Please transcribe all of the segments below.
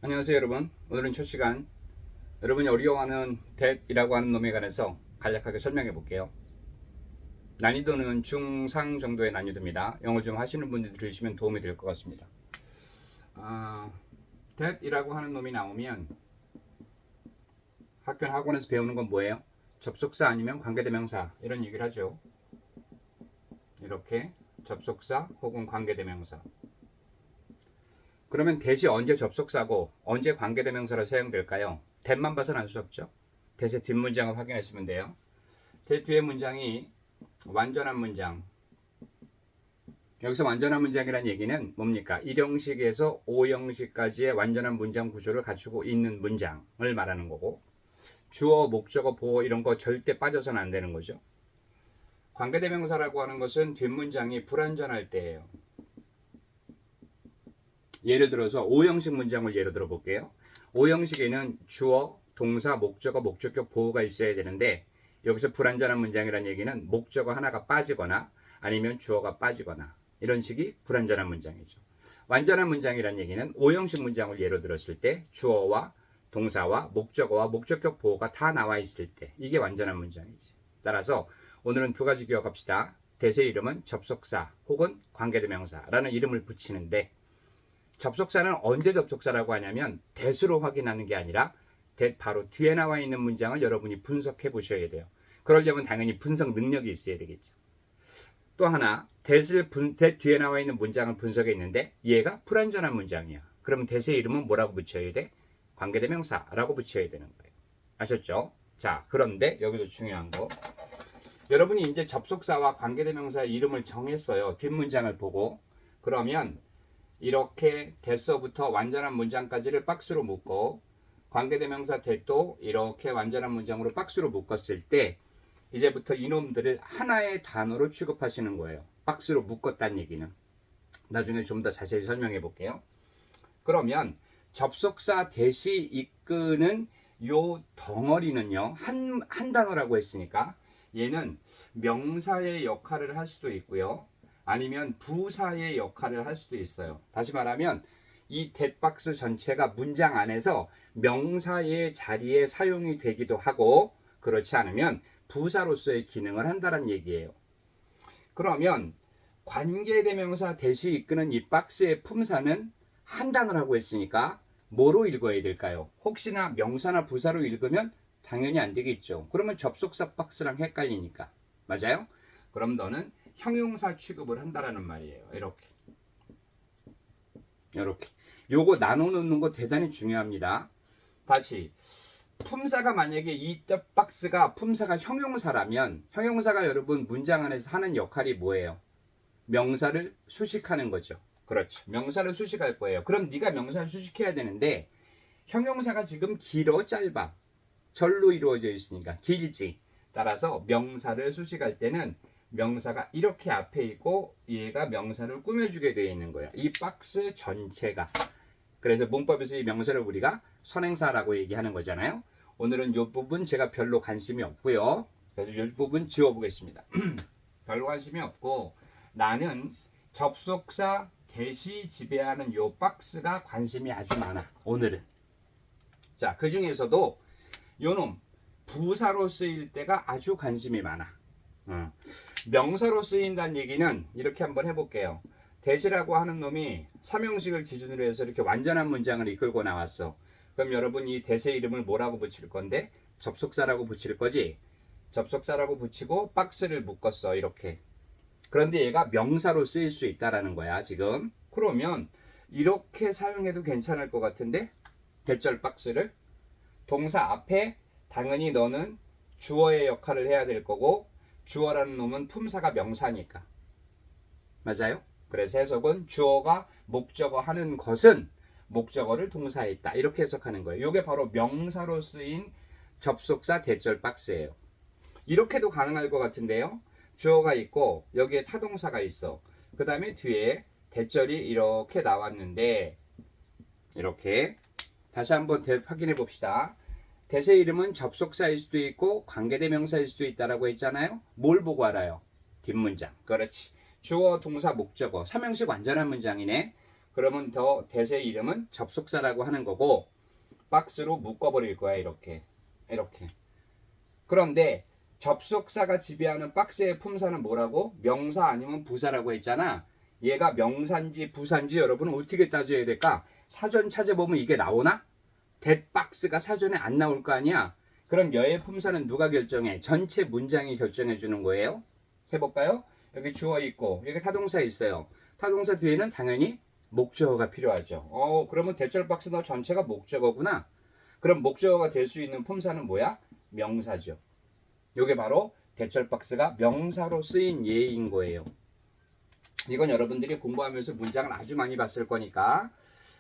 안녕하세요 여러분. 오늘은 첫 시간 여러분이 어려워하는 that이라고 하는 놈에 관해서 간략하게 설명해 볼게요. 난이도는 중상 정도의 난이도입니다. 영어 좀 하시는 분들 들으시면 도움이 될 것 같습니다. that이라고 하는 놈이 나오면 학교나 학원에서 배우는 건 뭐예요? 접속사 아니면 관계대명사 이런 얘기를 하죠. 이렇게 접속사 혹은 관계대명사. 그러면 that이 언제 접속사고 언제 관계대명사로 사용될까요? that만 봐서는 알 수 없죠. that의 뒷문장을 확인하시면 돼요. that 뒤의 문장이 완전한 문장. 여기서 완전한 문장이란 얘기는 뭡니까? 1형식에서 5형식까지의 완전한 문장 구조를 갖추고 있는 문장을 말하는 거고, 주어, 목적어, 보어 이런 거 절대 빠져서는 안 되는 거죠. 관계대명사라고 하는 것은 뒷문장이 불완전할 때예요. 예를 들어서 5형식 문장을 예로 들어 볼게요. 5형식에는 주어, 동사, 목적어, 목적격, 보어가 있어야 되는데 여기서 불완전한 문장이라는 얘기는 목적어 하나가 빠지거나 아니면 주어가 빠지거나 이런 식이 불완전한 문장이죠. 완전한 문장이라는 얘기는 5형식 문장을 예로 들었을 때 주어와 동사와 목적어와 목적격, 보어가 다 나와 있을 때 이게 완전한 문장이지. 따라서 오늘은 두 가지 기억합시다. that의 이름은 접속사 혹은 관계대명사라는 이름을 붙이는데 접속사는 언제 접속사라고 하냐면 that으로 확인하는 게 아니라 that 바로 뒤에 나와 있는 문장을 여러분이 분석해 보셔야 돼요. 그러려면 당연히 분석 능력이 있어야 되겠죠. 또 하나 that 뒤에 나와 있는 문장을 분석했는데 얘가 불완전한 문장이야. 그럼 that의 이름은 뭐라고 붙여야 돼? 관계대명사라고 붙여야 되는 거예요. 아셨죠? 자, 그런데 여기서 중요한 거, 여러분이 이제 접속사와 관계대명사의 이름을 정했어요. 뒷문장을 보고. 그러면 이렇게 that서부터 완전한 문장까지를 박스로 묶고 관계대명사 that도 이렇게 완전한 문장으로 박스로 묶었을 때 이제부터 이놈들을 하나의 단어로 취급하시는 거예요. 박스로 묶었다는 얘기는. 나중에 좀 더 자세히 설명해 볼게요. 그러면 접속사 that이 이끄는 요 덩어리는요, 한 단어라고 했으니까 얘는 명사의 역할을 할 수도 있고요. 아니면 부사의 역할을 할 수도 있어요. 다시 말하면 이 that박스 전체가 문장 안에서 명사의 자리에 사용이 되기도 하고 그렇지 않으면 부사로서의 기능을 한다는 얘기예요. 그러면 관계대명사 that이 이끄는 이 박스의 품사는 한 단어라고 했으니까 뭐로 읽어야 될까요? 혹시나 명사나 부사로 읽으면 당연히 안 되겠죠. 그러면 접속사 박스랑 헷갈리니까. 맞아요? 그럼 너는 형용사 취급을 한다라는 말이에요. 이렇게 요거 나눠놓는 거 대단히 중요합니다. 다시 품사가 만약에 이 박스가 품사가 형용사라면 형용사가 여러분 문장 안에서 하는 역할이 뭐예요? 명사를 수식하는 거죠. 그렇죠. 명사를 수식할 거예요. 그럼 네가 명사를 수식해야 되는데 형용사가 지금 길어 짧아 절로 이루어져 있으니까 길지. 따라서 명사를 수식할 때는 명사가 이렇게 앞에 있고 얘가 명사를 꾸며주게 되어 있는 거예요. 이 박스 전체가. 그래서 문법에서 이 명사를 우리가 선행사라고 얘기하는 거잖아요. 오늘은 이 부분 제가 별로 관심이 없고요. 그래서 이 부분 지워보겠습니다. 별로 관심이 없고 나는 접속사 that이 지배하는 이 박스가 관심이 아주 많아. 오늘은. 자, 그 중에서도 요놈 부사로 쓰일 때가 아주 관심이 많아. 명사로 쓰인다는 얘기는 이렇게 한번 해볼게요. that이라고 하는 놈이 3형식을 기준으로 해서 이렇게 완전한 문장을 이끌고 나왔어. 그럼 여러분 이 that의 이름을 뭐라고 붙일 건데? 접속사라고 붙일 거지? 접속사라고 붙이고 박스를 묶었어. 이렇게. 그런데 얘가 명사로 쓰일 수 있다라는 거야 지금. 그러면 이렇게 사용해도 괜찮을 것 같은데? 대절 박스를 동사 앞에 당연히 너는 주어의 역할을 해야 될 거고 주어라는 놈은 품사가 명사니까. 맞아요? 그래서 해석은 주어가 목적어 하는 것은 목적어를 동사했다. 이렇게 해석하는 거예요. 이게 바로 명사로 쓰인 접속사 대절 박스예요. 이렇게도 가능할 것 같은데요. 주어가 있고 여기에 타동사가 있어. 그 다음에 뒤에 대절이 이렇게 나왔는데 이렇게 다시 한번 확인해 봅시다. that의 이름은 접속사일 수도 있고 관계대명사일 수도 있다라고 했잖아요. 뭘 보고 알아요? 뒷문장. 그렇지. 주어, 동사, 목적어. 3형식 완전한 문장이네. 그러면 더 대세의 이름은 접속사라고 하는 거고 박스로 묶어버릴 거야. 이렇게. 그런데 접속사가 지배하는 박스의 품사는 뭐라고? 명사 아니면 부사라고 했잖아. 얘가 명사인지 부사인지 여러분은 어떻게 따져야 될까? 사전 찾아보면 이게 나오나? that 박스가 사전에 안 나올 거 아니야? 그럼 여의 품사는 누가 결정해? 전체 문장이 결정해 주는 거예요. 해볼까요? 여기 주어 있고 여기 타동사 있어요. 타동사 뒤에는 당연히 목적어가 필요하죠. 그러면 대절 박스 너 전체가 목적어구나. 그럼 목적어가 될 수 있는 품사는 뭐야? 명사죠. 요게 바로 대절 박스가 명사로 쓰인 예인 거예요. 이건 여러분들이 공부하면서 문장을 아주 많이 봤을 거니까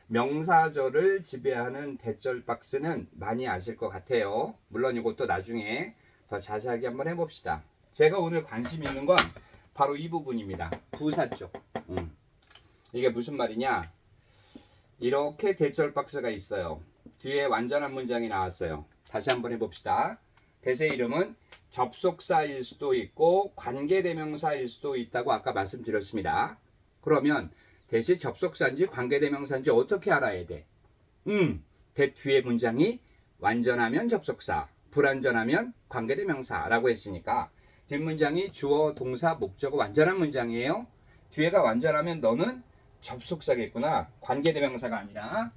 명사절을 지배하는 대절 박스는 많이 아실 것 같아요. 물론 이것도 나중에 더 자세하게 한번 해봅시다. 제가 오늘 관심 있는 건 바로 이 부분입니다. 부사 쪽. 이게 무슨 말이냐? 이렇게 대절 박스가 있어요. 뒤에 완전한 문장이 나왔어요. 다시 한번 해봅시다. 대세 이름은 접속사일 수도 있고 관계대명사일 수도 있다고 아까 말씀드렸습니다. 그러면 대시 접속사인지 관계대명사인지 어떻게 알아야 돼? 대 뒤에 문장이 완전하면 접속사, 불완전하면 관계대명사라고 했으니까 뒷문장이 주어, 동사, 목적어 완전한 문장이에요. 뒤에가 완전하면 너는 접속사겠구나. 관계대명사가 아니라.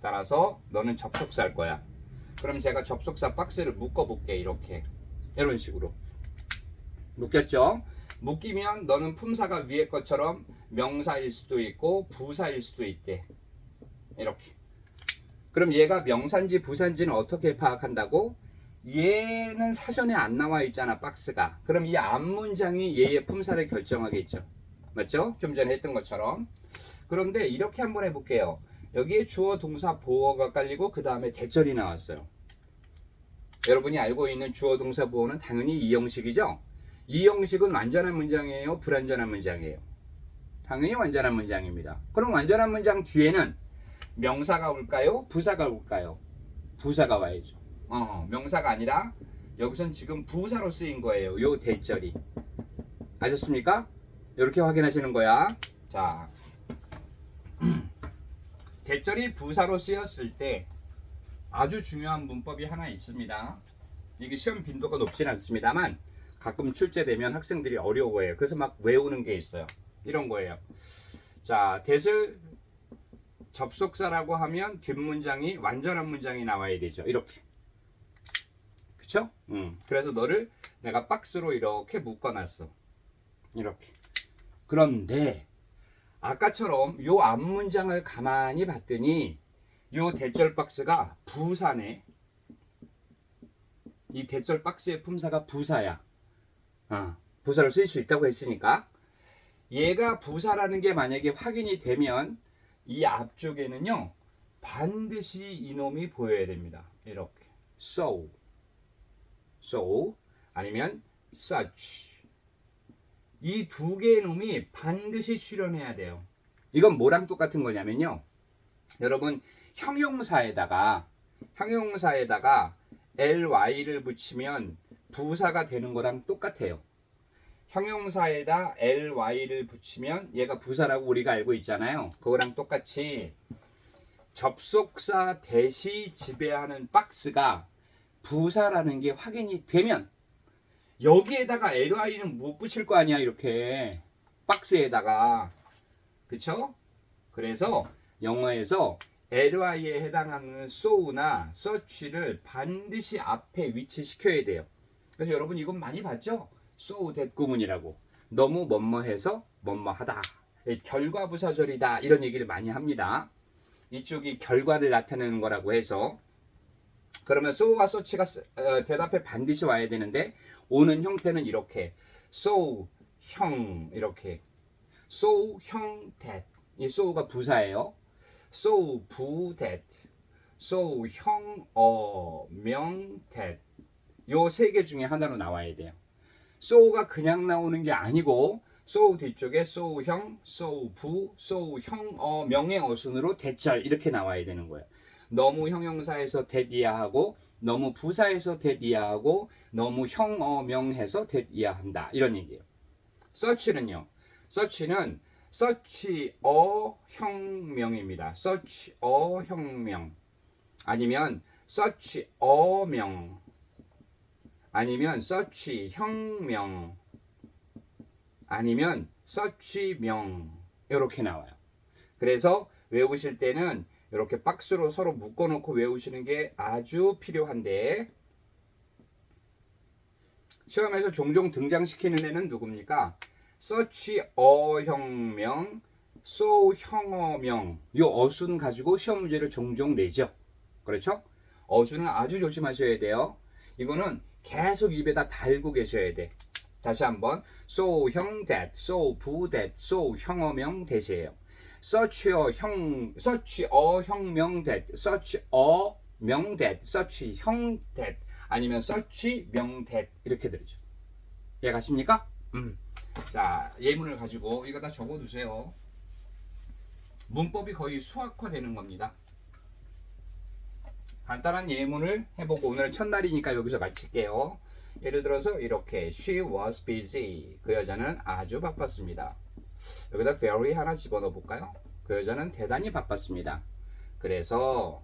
따라서 너는 접속사일 거야. 그럼 제가 접속사 박스를 묶어볼게. 이런 식으로 묶였죠? 묶이면 너는 품사가 위에 것처럼 명사일 수도 있고 부사일 수도 있대. 이렇게. 그럼 얘가 명사인지 부사인지는 어떻게 파악한다고? 얘는 사전에 안 나와 있잖아, 박스가. 그럼 이 앞문장이 얘의 품사를 결정하겠죠. 맞죠? 좀 전에 했던 것처럼. 그런데 이렇게 한번 해볼게요. 여기에 주어, 동사, 보어가 깔리고 그 다음에 대절이 나왔어요. 여러분이 알고 있는 주어, 동사, 보어는 당연히 이 형식이죠. 이 형식은 완전한 문장이에요? 불완전한 문장이에요? 당연히 완전한 문장입니다. 그럼 완전한 문장 뒤에는 명사가 올까요? 부사가 올까요? 부사가 와야죠. 명사가 아니라 여기선 지금 부사로 쓰인 거예요. 요 대절이. 아셨습니까? 이렇게 확인하시는 거야. 자, 대절이 부사로 쓰였을 때 아주 중요한 문법이 하나 있습니다. 이게 시험 빈도가 높진 않습니다만 가끔 출제되면 학생들이 어려워해요. 그래서 막 외우는 게 있어요. 이런 거예요. 자, that을 접속사라고 하면 뒷문장이 완전한 문장이 나와야 되죠. 이렇게. 그쵸? 그래서 너를 내가 박스로 이렇게 묶어놨어. 이렇게. 그런데 아까처럼 요 앞문장을 가만히 봤더니 요 대절 박스가 부사네. 이 대절 박스의 품사가 부사야. 부사를 쓸 수 있다고 했으니까 얘가 부사라는 게 만약에 확인이 되면 이 앞쪽에는요 반드시 이놈이 보여야 됩니다. 이렇게 so 아니면 such 이 두 개의 놈이 반드시 출현해야 돼요. 이건 뭐랑 똑같은 거냐면요, 여러분 형용사에다가 ly를 붙이면 부사가 되는 거랑 똑같아요. 형용사에다 ly를 붙이면 얘가 부사라고 우리가 알고 있잖아요. 그거랑 똑같이 접속사 대시 지배하는 박스가 부사라는 게 확인이 되면 여기에다가 ly는 못 붙일 거 아니야. 이렇게 박스에다가. 그쵸? 그래서 영어에서 ly에 해당하는 so나 such를 반드시 앞에 위치시켜야 돼요. 그래서 여러분 이건 많이 봤죠? so that 구문이라고. 너무 뭐뭐해서 뭐뭐하다, 결과부사절이다, 이런 얘기를 많이 합니다. 이쪽이 결과를 나타내는 거라고 해서. 그러면 so와 such가 대답에 반드시 와야 되는데 오는 형태는 이렇게 so 형, 이렇게 so 형 that. 이 so가 부사예요. so 부 that, so 형 명 that. 요 세 개 중에 하나로 나와야 돼요. so가 그냥 나오는 게 아니고 so 뒤쪽에 so 형, so 부, so 형 명의 어순으로 대절 이렇게 나와야 되는 거예요. 너무 형용사에서 that 이하하고 너무 부사에서 that 이하하고 너무 형 명해서 that 이하한다, 이런 얘기예요. such는요, such는 such a 혁명입니다. such a 혁명. 아니면 such a 명. 아니면 such 혁명. 아니면 such 명. 이렇게 나와요. 그래서 외우실 때는 이렇게 박스로 서로 묶어놓고 외우시는 게 아주 필요한데, 시험에서 종종 등장시키는 애는 누굽니까? such a 혁명, so 혁어명. 이 어순 가지고 시험 문제를 종종 내죠. 그렇죠? 어순을 아주 조심하셔야 돼요. 이거는 계속 입에다 달고 계셔야 돼. 다시 한번 so 형 that, so 부 that, so 혁어명 that이에요. such a 혁명 that, such a 명 that, such 형 that, 아니면 such 명 that 이렇게 들으죠. 이해가십니까? 자, 예문을 가지고 이거 다 적어두세요. 문법이 거의 수학화 되는 겁니다. 간단한 예문을 해보고 오늘 첫날이니까 여기서 마칠게요. 예를 들어서 이렇게 She was busy. 그 여자는 아주 바빴습니다. 여기다 very 하나 집어넣어 볼까요? 그 여자는 대단히 바빴습니다. 그래서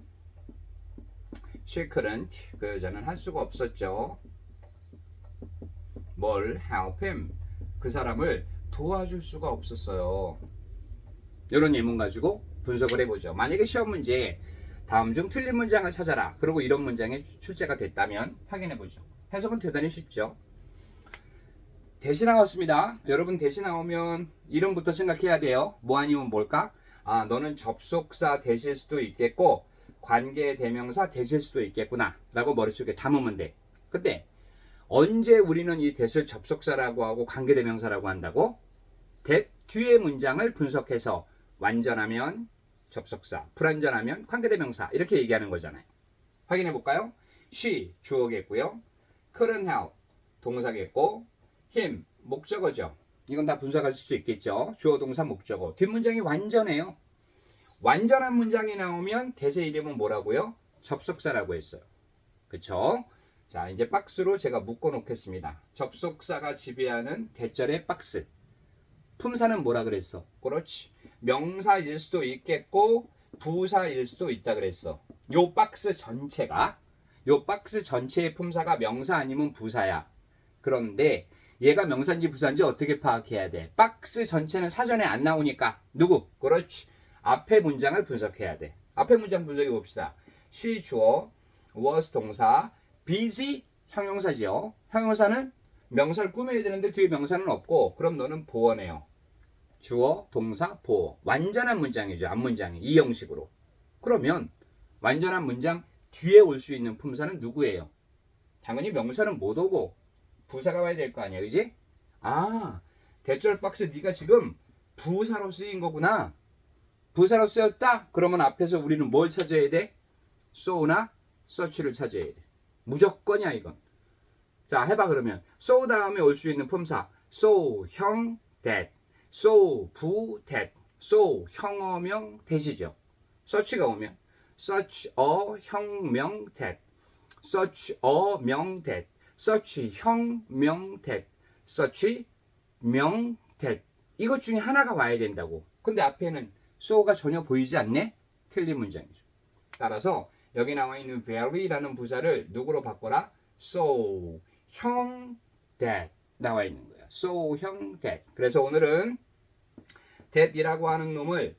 she couldn't. 그 여자는 할 수가 없었죠. 뭘 help him. 그 사람을 도와줄 수가 없었어요. 이런 예문 가지고 분석을 해보죠. 만약에 시험 문제 다음 중 틀린 문장을 찾아라. 그리고 이런 문장이 출제가 됐다면 확인해보죠. 해석은 대단히 쉽죠. 대시 나왔습니다. 여러분 대시 나오면 이름부터 생각해야 돼요. 뭐 아니면 뭘까? 아, 너는 접속사 대실 수도 있겠고 관계대명사 대실 수도 있겠구나 라고 머릿속에 담으면 돼. 근데 언제 우리는 이 대실 접속사라고 하고 관계대명사라고 한다고? 뒤의 문장을 분석해서 완전하면 접속사, 불완전하면 관계대명사 이렇게 얘기하는 거잖아요. 확인해 볼까요? she 주어겠고요. couldn't help 동사겠고 him 목적어죠. 이건 다 분석할 수 있겠죠. 주어 동사 목적어. 뒷문장이 완전해요. 완전한 문장이 나오면 대세 이름은 뭐라고요? 접속사라고 했어요. 그쵸? 자, 이제 박스로 제가 묶어 놓겠습니다. 접속사가 지배하는 대절의 박스. 품사는 뭐라 그랬어? 그렇지. 명사일 수도 있겠고 부사일 수도 있다 그랬어. 요 박스 전체의 품사가 명사 아니면 부사야. 그런데 얘가 명사인지 부사인지 어떻게 파악해야 돼? 박스 전체는 사전에 안 나오니까 누구? 그렇지. 앞에 문장을 분석해야 돼. 앞에 문장 분석해 봅시다. she 주어, was 동사, busy 형용사지요. 형용사는 명사를 꾸며야 되는데 뒤에 명사는 없고 그럼 너는 보어네요. 주어, 동사, 보어. 완전한 문장이죠. 앞문장이 이 형식으로. 그러면 완전한 문장 뒤에 올 수 있는 품사는 누구예요? 당연히 명사는 못 오고 부사가 와야 될 거 아니야. 그지? 아, 대절 박스 네가 지금 부사로 쓰인 거구나. 부사로 쓰였다? 그러면 앞에서 우리는 뭘 찾아야 돼? so나 such를 찾아야 돼. 무조건이야 이건. 자, 해봐 그러면. so 다음에 올 수 있는 품사 so, 형, that, so, 부, that, so, 형어명, that이죠. such가 오면 such a 혁명 that, such a 명 that, such 혁명 that, such 명 that. 이것 중에 하나가 와야 된다고. 근데 앞에는 so가 전혀 보이지 않네? 틀린 문장이죠. 따라서 여기 나와 있는 very라는 부사를 누구로 바꿔라? so, 형, that 나와 있는 거야. so, 형, that. 그래서 오늘은 that이라고 하는 놈을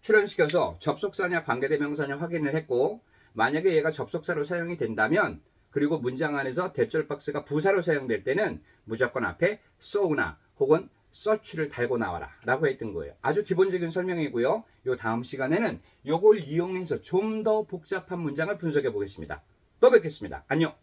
출연시켜서 접속사냐 관계대명사냐 확인을 했고, 만약에 얘가 접속사로 사용이 된다면 그리고 문장 안에서 대절 박스가 부사로 사용될 때는 무조건 앞에 so나 혹은 such를 달고 나와라 라고 했던 거예요. 아주 기본적인 설명이고요. 요 다음 시간에는 요걸 이용해서 좀 더 복잡한 문장을 분석해 보겠습니다. 또 뵙겠습니다. 안녕.